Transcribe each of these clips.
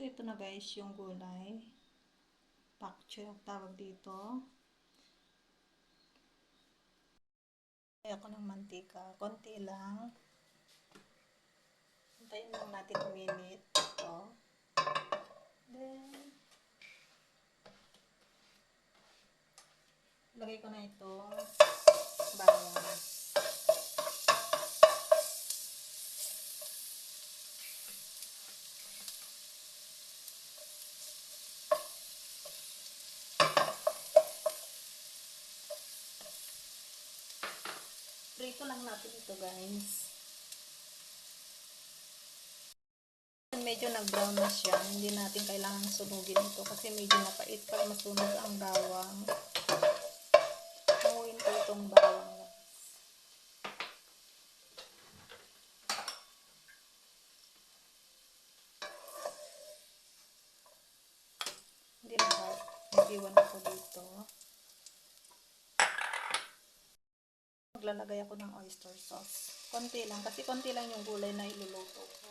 So, ito na guys yung gulay. Pak choy ang tawag dito. Kaya ako ng mantika. Konti lang. Hintayin lang natin uminit. Ito. Then, lagay ko na itong bawang. Prito lang natin ito guys. Medyo nag-brown na siya. Hindi natin kailangan sunugin ito kasi medyo napait pag masunog ang bawang. Hanguin ko itong bawang guys. Hindi lahat. Nag-iwan ako dito. Maglalagay ako ng oyster sauce. Konti lang. Kasi konti lang yung gulay na iluluto ko.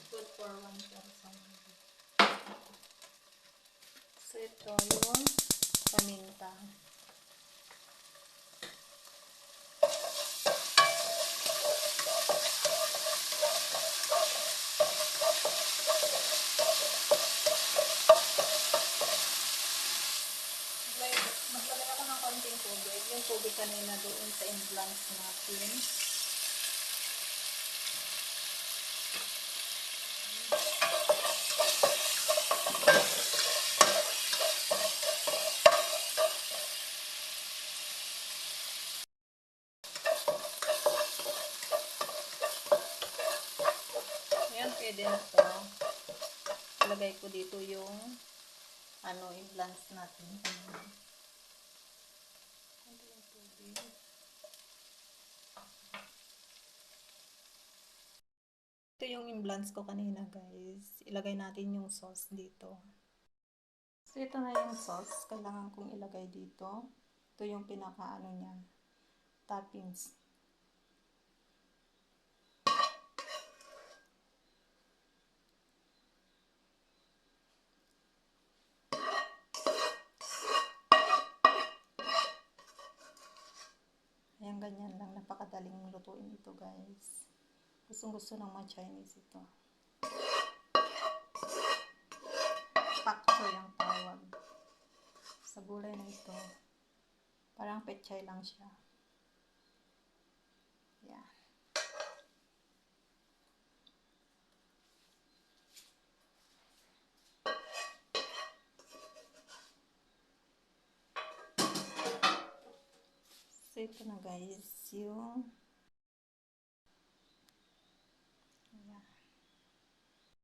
Good for one person. So, ito yung paminta. Maglagay ako ng konting tubig. Yung tubig kanina doon sa in-blanch natin. Ayan, pwede na to. Ilagay ko dito yung in-blanch natin. Konting tubig. Ito yung in-blanch ko kanina guys. Ilagay natin yung sauce dito. So, ito na yung sauce. Kailangan kong ilagay dito. Ito yung pinaka niya. Toppings. Ayan, ganyan lang. Napakadaling lutuin ito guys. Gustong-gusto ng mga Chinese ito. Pak choy ang tawag sa gulay na ito. Parang pechay lang siya. Yeah. So, ito na guys yung